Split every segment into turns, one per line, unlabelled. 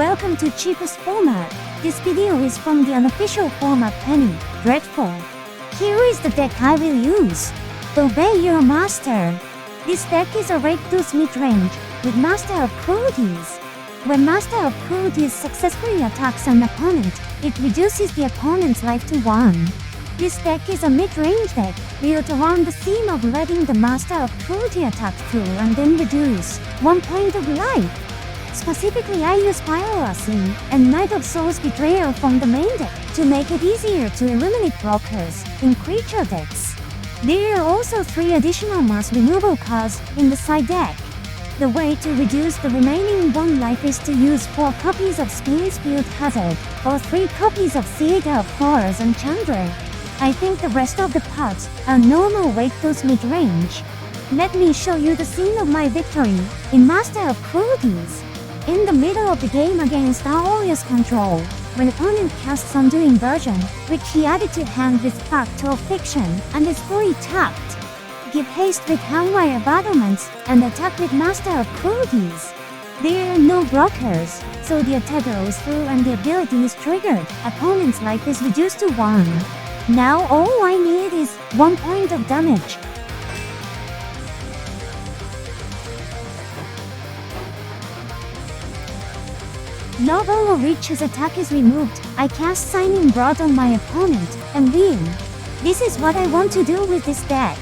welcome to cheapest format. This video is from the unofficial format Penny Dreadful. Here is the deck I will use. Obey your master. This deck is a Rakdos Midrenge with Master of Cruelties. When Master of Cruelties successfully attacks an opponent, it reduces the opponent's life to 1. This deck is a mid-range deck built around the theme of letting the Master of Cruelty attack through and then reduce 1 point of life. Specifically, I use Pyrolasy and Knight of Souls Betrayer from the main deck to make it easier to eliminate blockers in creature decks. There are also 3 additional mass removal cards in the side deck. The way to reduce the remaining 1 life is to use 4 copies of Spirit Hazard or 3 copies of Theater of Horrors and Chandra. I think the rest of the parts are normal Rakdos mid-range. Let me show you the scene of my victory in Master of Cruelties. In the middle of the game against Aoria's control, when opponent casts Undoing Version, which he added to hand with Fact or Fiction and is fully tapped, give haste with Hellwire Battlements and attack with Master of Cruelties. There are no blockers, so the attack goes through and the ability is triggered. Opponent's life is reduced to 1. Now all I need is 1 point of damage. Novel or Reach's attack is removed. I cast Signing Broad on my opponent and win. This is what I want to do with this deck.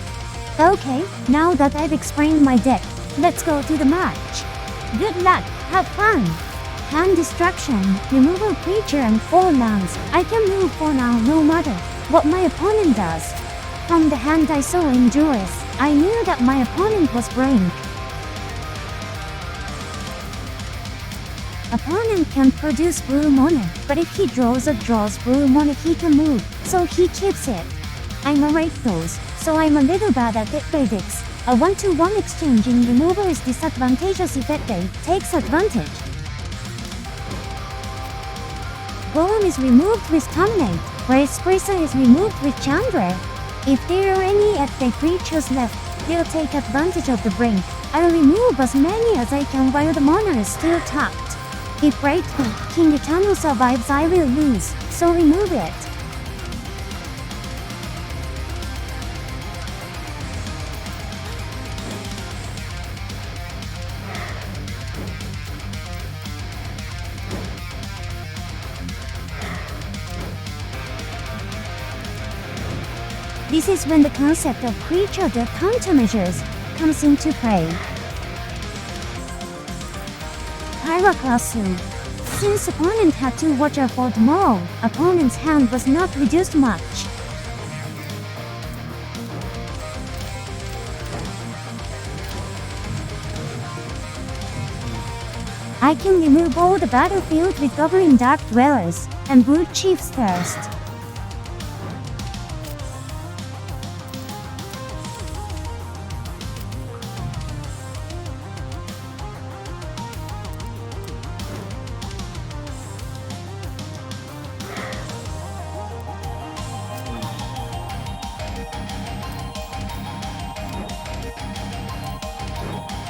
Okay, now that I've explained my deck, let's go to the match. Good luck, have fun! Hand Distraction, removal creature and 4 lands. I can move for now no matter what my opponent does. From the hand I saw in Juris, I knew that my opponent was Brink. Opponent can produce blue mana, but if he draws blue mana he can move, so he keeps it. I'm a Rakdos, so I'm a little bad at it basics. A 1-to-1 exchange in removal is disadvantageous if Ete takes advantage. Golem is removed with Terminate, whereas Sprisa is removed with Chandra. If there are any Ete creatures left, they'll take advantage of the Brink. I'll remove as many as I can while the mana is still tapped. If Breakthrough King Eternal survives, I will lose, so remove it. This is when the concept of creature deck countermeasures comes into play. Pyroclasu. Since opponent had to watch out for tomorrow, opponent's hand was not reduced much. I can remove all the battlefield with Goblin Dark Dwellers and Brute Chief's Thirst.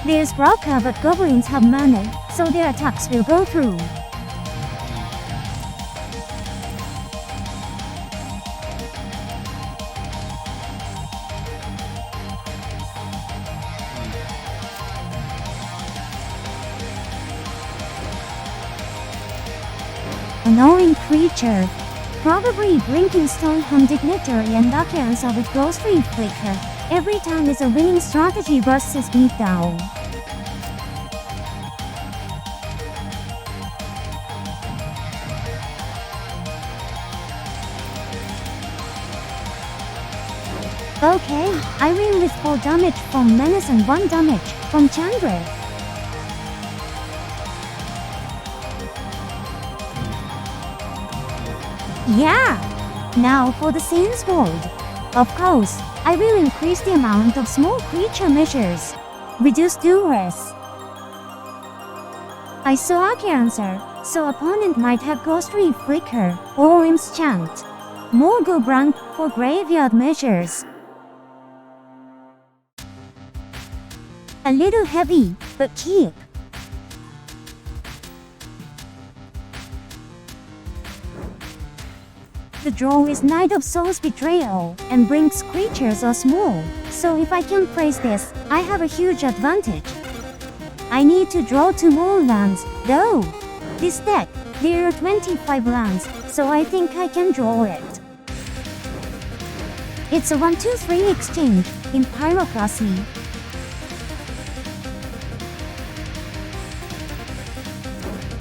There's Broca, but goblins have mana, so their attacks will go through. Annoying creature. Probably Blinking Stoneham Dignitary and Akiansa with Ghostly Flicker. Every time is a winning strategy versus beatdown. Okay, I win with 4 damage from Menace and 1 damage from Chandra. Yeah! Now for the Saints World. Of course, I will increase the amount of small creature measures. Reduce duress. I saw Akianser, so opponent might have Ghostly Flicker or Im's Chant. More go Brunk for graveyard measures. A little heavy, but keep. The draw is Knight of Souls Betrayal, and brings creatures are small, so if I can place this, I have a huge advantage. I need to draw 2 more lands, though. This deck, there are 25 lands, so I think I can draw it. It's a 1-2-3 exchange, in Pyrocracy.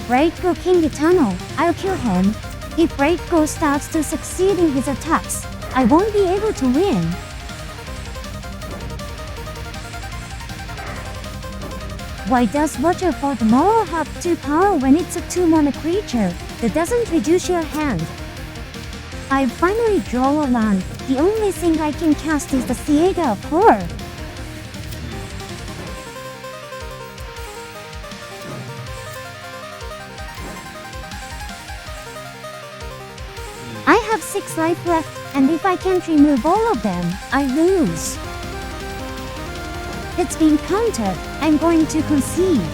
Raidgo King Eternal, I'll kill him. If Raidgo starts to succeed in his attacks, I won't be able to win. Why does Watcher for Tomorrow have 2 power when it's a 2-mana creature that doesn't reduce your hand? I finally draw a land. The only thing I can cast is the Theater of Horror. I have 6 life left, and if I can't remove all of them, I lose. It's been countered. I'm going to concede.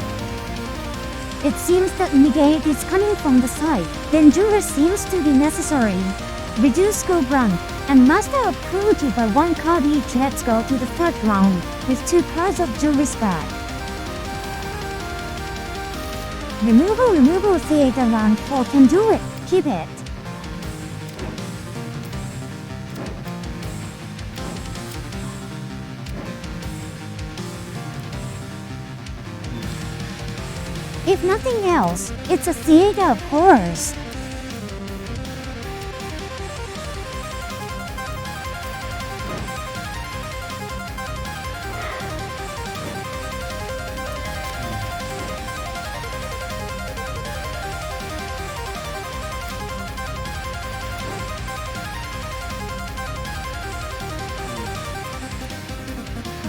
It seems that negate is coming from the side. Then Duress seems to be necessary. Reduce go brand, and Master of Cruelty by 1 card each. Let's go to the 3rd round, with 2 cards of Duress back. Removal Theater land 4 can do it. Keep it. If nothing else, it's a Theater of Horrors.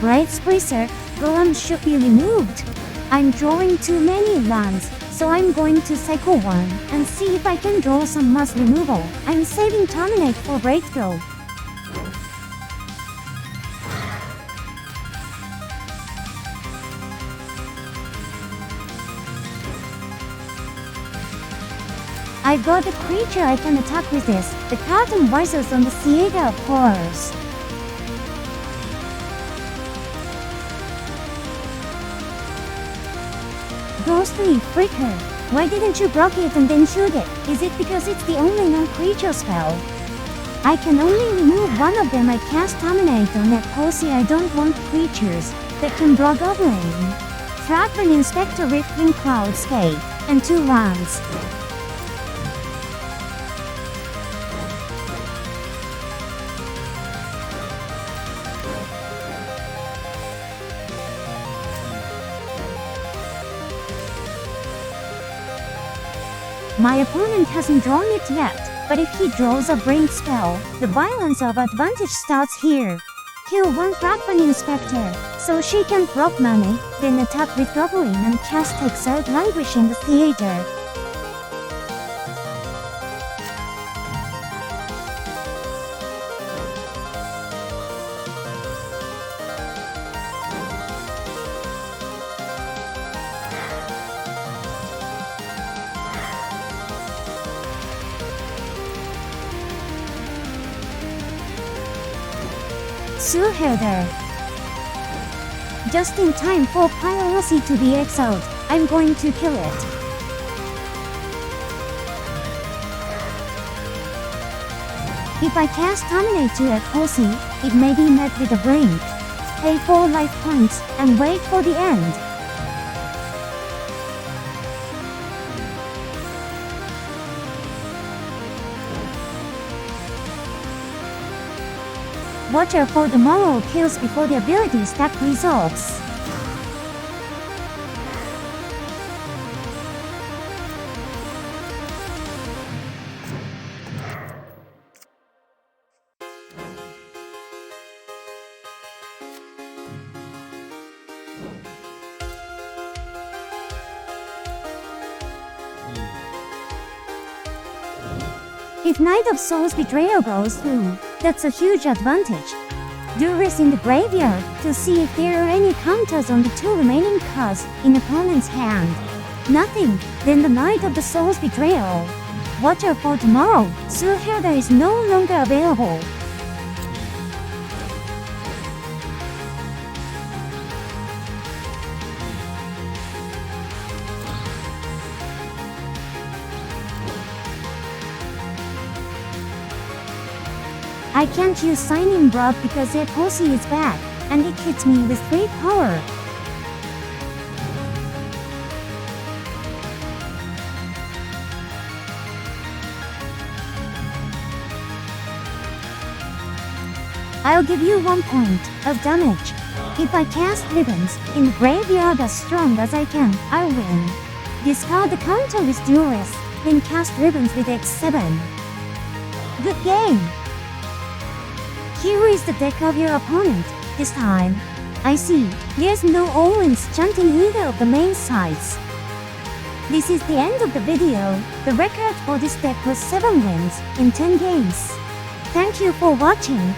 Bright Splicer, Golem should be removed. I'm drawing too many lands, so I'm going to cycle 1 and see if I can draw some mass removal. I'm saving Terminate for Breakthrough. I've got a creature I can attack with this, the Carton Visors on the Theater of Horrors. Ghostly Flicker, why didn't you block it and then shoot it? Is it because it's the only non-creature spell? I can only remove one of them. I cast Terminate on that Posey. I don't want creatures that can draw Goblin. Fragment Inspector Riftling Cloudscape, and 2 lands. My opponent hasn't drawn it yet, but if he draws a Brain spell, the violence of advantage starts here. Kill 1 Fragment Inspector, so she can block money, then attack with Goblin and cast Exile Languish in the Theater. Suherder. Just in time for Pyrocracy to be exiled, I'm going to kill it. If I cast Terminate to a Posey, it may be met with a Blink. Pay 4 life points, and wait for the end. Watcher for Tomorrow kills before the ability stack resolves. If Knight of Souls Betrayal goes through, that's a huge advantage. Duress in the graveyard to see if there are any counters on the 2 remaining cards in opponent's hand. Nothing. Then the night of the soul's betrayal. Watch out for tomorrow. Suhada is no longer available. I can't use signing broad because their posse is back, and it hits me with great power. I'll give you 1 point of damage. If I cast ribbons in the graveyard as strong as I can, I'll win. Discard the counter with duress, then cast ribbons with X7. Good game! Here is the deck of your opponent, this time. I see, there's no Owens chanting either of the main sides. This is the end of the video. The record for this deck was 7 wins in 10 games. Thank you for watching.